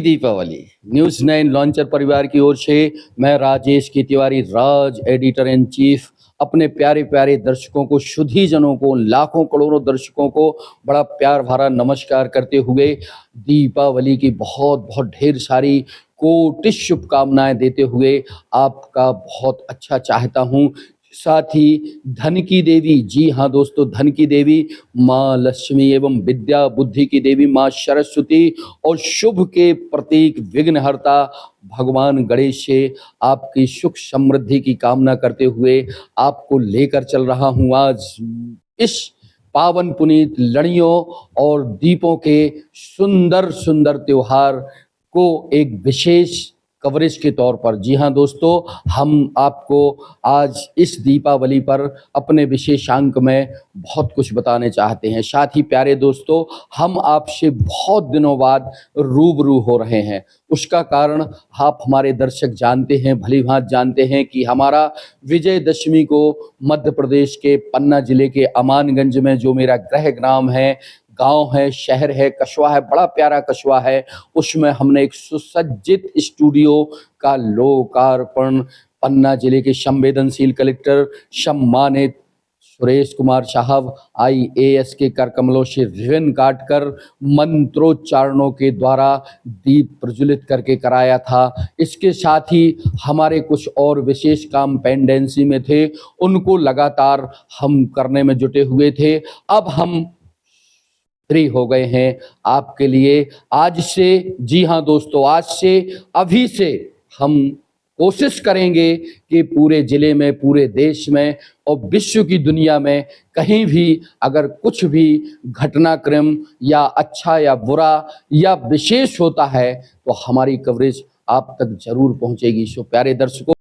Deepawali news 9 launcher परिवार की ओर से मैं राजेश की तिवारी राज एडिटर इन चीफ अपने प्यारे प्यारे दर्शकों को, शुद्धी जनों को, लाखों करोड़ों दर्शकों को बड़ा प्यार भरा नमस्कार करते हुए दीपावली की बहुत बहुत ढेर सारी कोटि शुभकामनाएं देते हुए आपका बहुत अच्छा चाहता हूं। साथ ही धन की देवी, जी हाँ दोस्तों, धन की देवी माँ लक्ष्मी एवं विद्या बुद्धि की देवी माँ सरस्वती और शुभ के प्रतीक विघ्नहर्ता भगवान गणेश से आपकी सुख समृद्धि की कामना करते हुए आपको लेकर चल रहा हूँ आज इस पावन पुनीत लड़ियों और दीपों के सुंदर सुंदर त्योहार को एक विशेष कवरेज के तौर पर। जी हाँ दोस्तों, हम आपको आज इस दीपावली पर अपने विशेषांक में बहुत कुछ बताने चाहते हैं। साथ ही प्यारे दोस्तों, हम आपसे बहुत दिनों बाद रूबरू हो रहे हैं। उसका कारण आप हमारे दर्शक जानते हैं, भलीभांति जानते हैं कि हमारा विजयदशमी को मध्य प्रदेश के पन्ना जिले के अमानगंज में, जो मेरा गृह ग्राम है, गांव है, शहर है, कस्बा है, बड़ा प्यारा कस्बा है, उसमें हमने एक सुसज्जित स्टूडियो का लोकार्पण पन्ना जिले के संवेदनशील कलेक्टर सम्मानित सुरेश कुमार साहब आईएएस के कर कमलों से रिबन काटकर मंत्रोच्चारणों के द्वारा दीप प्रज्वलित करके कराया था। इसके साथ ही हमारे कुछ और विशेष काम पेंडेंसी में थे, उनको लगातार हम करने में जुटे हुए थे। अब हम फ्री हो गए हैं आपके लिए आज से। जी हाँ दोस्तों, आज से, अभी से हम कोशिश करेंगे कि पूरे जिले में, पूरे देश में और विश्व की दुनिया में कहीं भी अगर कुछ भी घटनाक्रम या अच्छा या बुरा या विशेष होता है तो हमारी कवरेज आप तक जरूर पहुंचेगी। सो प्यारे दर्शकों,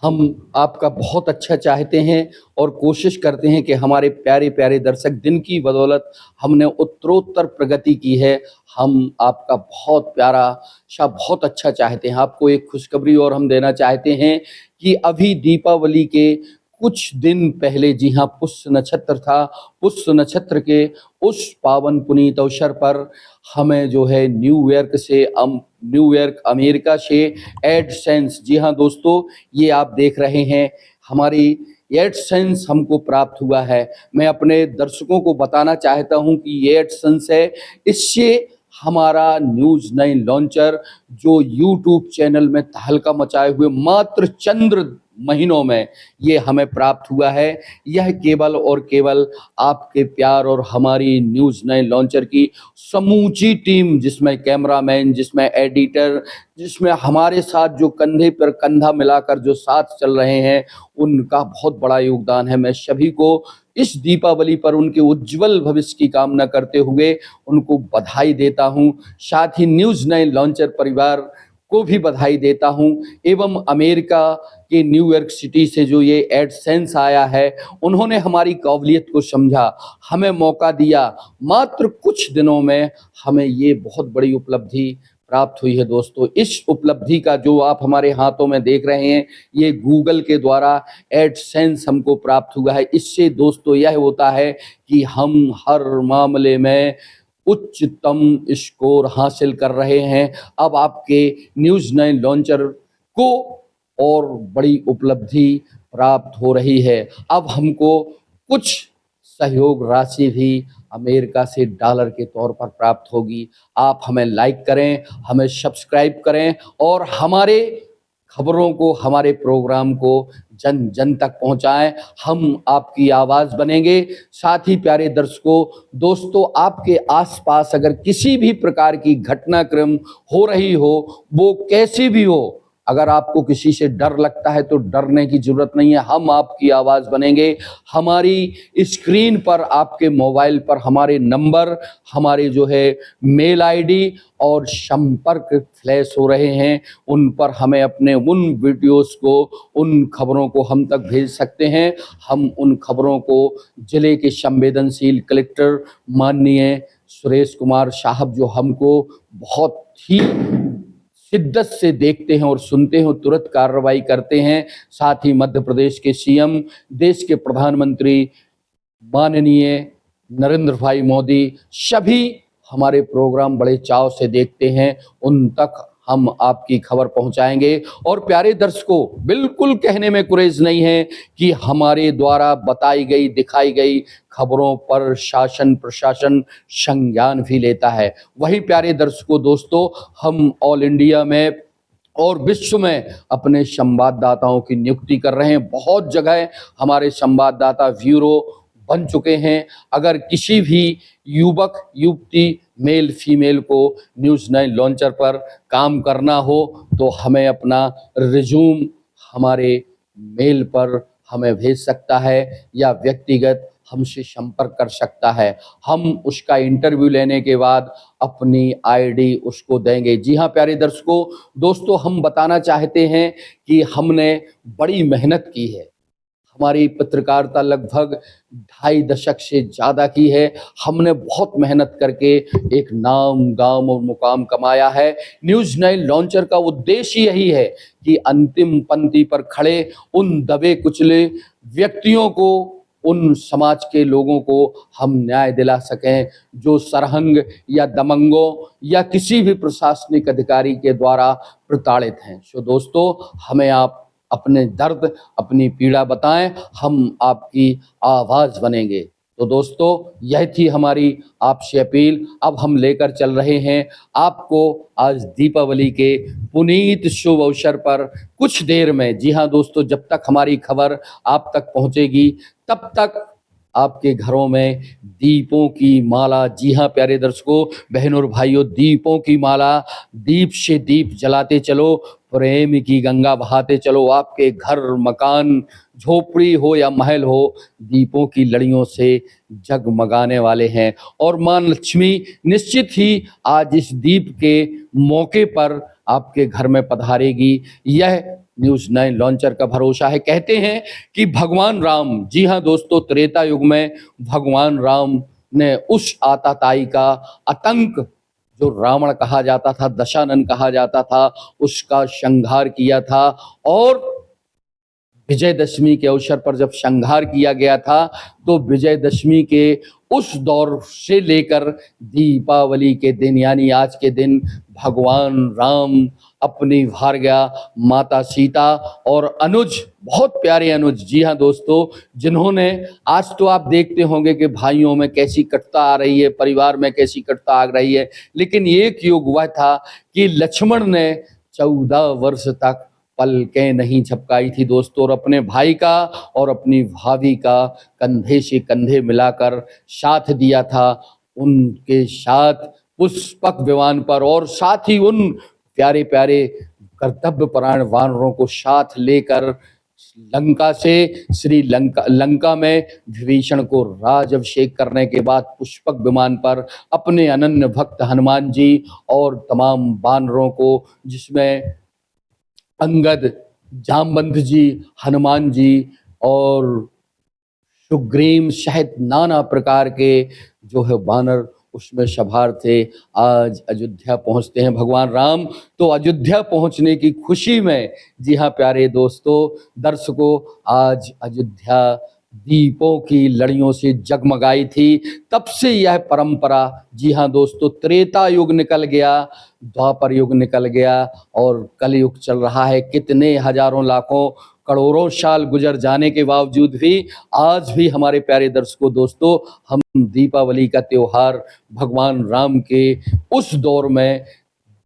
हम आपका बहुत अच्छा चाहते हैं और कोशिश करते हैं कि हमारे प्यारे प्यारे दर्शक, दिन की बदौलत हमने उत्तरोत्तर प्रगति की है। हम आपका बहुत प्यारा सा बहुत अच्छा चाहते हैं। आपको एक खुशखबरी और हम देना चाहते हैं कि अभी दीपावली के कुछ दिन पहले, जी हाँ, पुष्य नक्षत्र था, पुष्य नक्षत्र के उस पावन पुनीत अवसर पर हमें जो है न्यूयॉर्क अमेरिका से एडसेंस, जी हाँ दोस्तों, ये आप देख रहे हैं, हमारी एडसेंस हमको प्राप्त हुआ है। मैं अपने दर्शकों को बताना चाहता हूं कि ये एडसेंस है, इससे हमारा न्यूज़ 9 लॉन्चर जो यूट्यूब चैनल में तहलका मचाए हुए मात्र चंद्र महीनों में ये हमें प्राप्त हुआ है। यह केवल और केवल आपके प्यार और हमारी न्यूज़ 9 लॉन्चर की समूची टीम, जिसमें कैमरामैन, जिसमें एडिटर, जिसमें हमारे साथ जो कंधे पर कंधा मिलाकर जो साथ चल रहे हैं, उनका बहुत बड़ा योगदान है। मैं सभी को इस दीपावली पर उनके उज्जवल भविष्य की कामना करते हुए उनको बधाई देता हूं। साथ ही न्यूज़ 9 लॉन्चर परिवार को भी बधाई देता हूं एवं अमेरिका के न्यूयॉर्क सिटी से जो ये एडसेंस आया है, उन्होंने हमारी काबिलियत को समझा, हमें मौका दिया। मात्र कुछ दिनों में हमें ये बहुत बड़ी उपलब्धि प्राप्त हुई है दोस्तों। इस उपलब्धि का जो आप हमारे हाथों में देख रहे हैं, ये गूगल के द्वारा एडसेंस हमको प्राप्त हुआ है। इससे दोस्तों यह होता है कि हम हर मामले में उच्चतम स्कोर हासिल कर रहे हैं। अब आपके न्यूज़ 9 लॉन्चर को और बड़ी उपलब्धि प्राप्त हो रही है। अब हमको कुछ सहयोग राशि भी अमेरिका से डॉलर के तौर पर प्राप्त होगी। आप हमें लाइक करें, हमें सब्सक्राइब करें और हमारे खबरों को, हमारे प्रोग्राम को जन जन तक पहुंचाएं। हम आपकी आवाज़ बनेंगे। साथ ही प्यारे दर्शकों, दोस्तों, आपके आसपास अगर किसी भी प्रकार की घटनाक्रम हो रही हो, वो कैसी भी हो, अगर आपको किसी से डर लगता है तो डरने की जरूरत नहीं है। हम आपकी आवाज़ बनेंगे। हमारी स्क्रीन पर, आपके मोबाइल पर हमारे नंबर, हमारे जो है मेल आईडी और संपर्क फ्लैश हो रहे हैं। उन पर हमें अपने उन वीडियोस को, उन खबरों को हम तक भेज सकते हैं। हम उन खबरों को जिले के संवेदनशील कलेक्टर माननीय सुरेश कुमार साहब, जो हमको बहुत ही शिद्दत से देखते हैं और सुनते हैं, तुरंत कार्रवाई करते हैं। साथ ही मध्य प्रदेश के सीएम, देश के प्रधानमंत्री माननीय नरेंद्र भाई मोदी, सभी हमारे प्रोग्राम बड़े चाव से देखते हैं, उन तक हम आपकी खबर पहुंचाएंगे। और प्यारे दर्शकों, बिल्कुल कहने में गुरेज नहीं है कि हमारे द्वारा बताई गई, दिखाई गई खबरों पर शासन प्रशासन संज्ञान भी लेता है। वही प्यारे दर्शकों, दोस्तों, हम ऑल इंडिया में और विश्व में अपने संवाददाताओं की नियुक्ति कर रहे हैं। बहुत जगह हमारे संवाददाता ब्यूरो बन चुके हैं। अगर किसी भी युवक युवती मेल फीमेल को न्यूज़ 9 लॉन्चर पर काम करना हो तो हमें अपना रिज्यूम हमारे मेल पर हमें भेज सकता है या व्यक्तिगत हमसे संपर्क कर सकता है। हम उसका इंटरव्यू लेने के बाद अपनी आईडी उसको देंगे। जी हाँ प्यारे दर्शकों, दोस्तों, हम बताना चाहते हैं कि हमने बड़ी मेहनत की है। हमारी पत्रकारिता लगभग 2.5 दशक से ज़्यादा की है। हमने बहुत मेहनत करके एक नाम, गाम और मुकाम कमाया है। न्यूज़ 9 लॉन्चर का उद्देश्य यही है कि अंतिम पंक्ति पर खड़े उन दबे कुचले व्यक्तियों को, उन समाज के लोगों को हम न्याय दिला सकें जो सरहंग या दबंगों या किसी भी प्रशासनिक अधिकारी के द्वारा प्रताड़ित हैं। सो दोस्तों, हमें आप अपने दर्द, अपनी पीड़ा बताएं, हम आपकी आवाज़ बनेंगे। तो दोस्तों, यह थी हमारी आपसे अपील। अब हम लेकर चल रहे हैं आपको आज दीपावली के पुनीत शुभ अवसर पर कुछ देर में। जी हाँ दोस्तों, जब तक हमारी खबर आप तक पहुंचेगी तब तक आपके घरों में दीपों की माला, जी हाँ प्यारे दर्शकों, बहनों और भाइयों, दीपों की माला, दीप से दीप जलाते चलो, प्रेम की गंगा बहाते चलो। आपके घर, मकान, झोपड़ी हो या महल हो, दीपों की लड़ियों से जगमगाने वाले हैं। और मां लक्ष्मी निश्चित ही आज इस दीप के मौके पर आपके घर में पधारेगी, यह न्यूज़ 9 लॉन्चर का भरोसा है। कहते हैं कि भगवान राम, जी हाँ दोस्तों, त्रेता युग में भगवान राम ने उस आताताई का आतंक, जो रावण कहा जाता था, दशानन कहा जाता था, उसका संहार किया था। और विजयदशमी के अवसर पर जब संहार किया गया था तो विजयदशमी के उस दौर से लेकर दीपावली के दिन यानी आज के दिन भगवान राम अपनी भार्या माता सीता और अनुज, बहुत प्यारे अनुज, जी हाँ दोस्तों, जिन्होंने, आज तो आप देखते होंगे कि भाइयों में कैसी कटता आ रही है, परिवार में कैसी कटता आ रही है, लेकिन एक युग हुआ था कि लक्ष्मण ने 14 वर्ष तक पलकें नहीं झपकाई थी दोस्तों, और अपने भाई का और अपनी भाभी का कंधे से कंधे मिलाकर साथ दिया था। उनके साथ पुष्पक विमान पर और साथ ही उन प्यारे प्यारे कर्तव्य परायण वानरों को साथ लेकर लंका से लंका में विभीषण को राज अभिषेक करने के बाद पुष्पक विमान पर अपने अनन्य भक्त हनुमान जी और तमाम वानरों को, जिसमें अंगद, जामवंत जी, हनुमान जी और सुग्रीव सहित नाना प्रकार के जो है वानर उसमें सवार थे, आज अयोध्या पहुंचते हैं भगवान राम। तो अयोध्या पहुंचने की खुशी में, जी हाँ प्यारे दोस्तों, दर्शकों, आज अयोध्या दीपों की लड़ियों से जगमगाई थी। तब से यह परंपरा, जी हाँ दोस्तों, त्रेता युग निकल गया, द्वापर युग निकल गया और कलयुग चल रहा है। कितने हजारों, लाखों, करोड़ों साल गुजर जाने के बावजूद भी आज भी हमारे प्यारे दर्शकों, दोस्तों, हम दीपावली का त्योहार भगवान राम के उस दौर में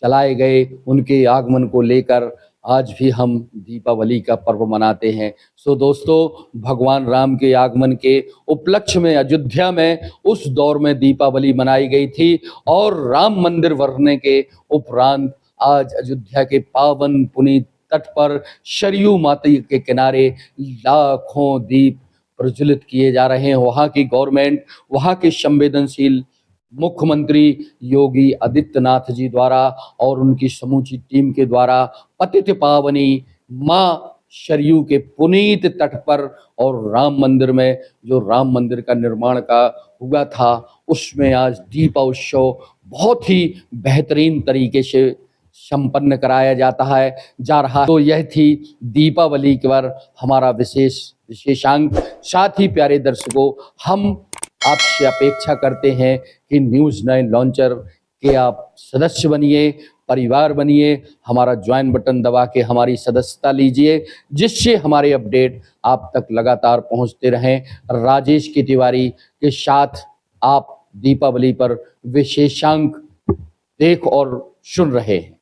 चलाए गए उनके आगमन को लेकर आज भी हम दीपावली का पर्व मनाते हैं। सो दोस्तों, भगवान राम के आगमन के उपलक्ष्य में अयोध्या में उस दौर में दीपावली मनाई गई थी और राम मंदिर बनने के उपरांत आज अयोध्या के पावन पुनीत तट पर सरयू माता के किनारे लाखों दीप प्रज्वलित किए जा रहे हैं। वहाँ की गवर्नमेंट, वहाँ के संवेदनशील मुख्यमंत्री योगी आदित्यनाथ जी द्वारा और उनकी समूची टीम के द्वारा पतित पावनी मां सरयू के पुनीत तट पर और राम मंदिर में, जो राम मंदिर का निर्माण का हुआ था, उसमें आज दीपोत्सव बहुत ही बेहतरीन तरीके से संपन्न कराया जाता है जा रहा है। तो यह थी दीपावली पर हमारा विशेषांक। साथ ही प्यारे दर्शकों, हम आपसे अपेक्षा करते हैं कि न्यूज़ 9 लॉन्चर के आप सदस्य बनिए, परिवार बनिए, हमारा ज्वाइन बटन दबा के हमारी सदस्यता लीजिए, जिससे हमारे अपडेट आप तक लगातार पहुंचते रहें। राजेश की तिवारी के साथ आप दीपावली पर विशेषांक देख और सुन रहे हैं।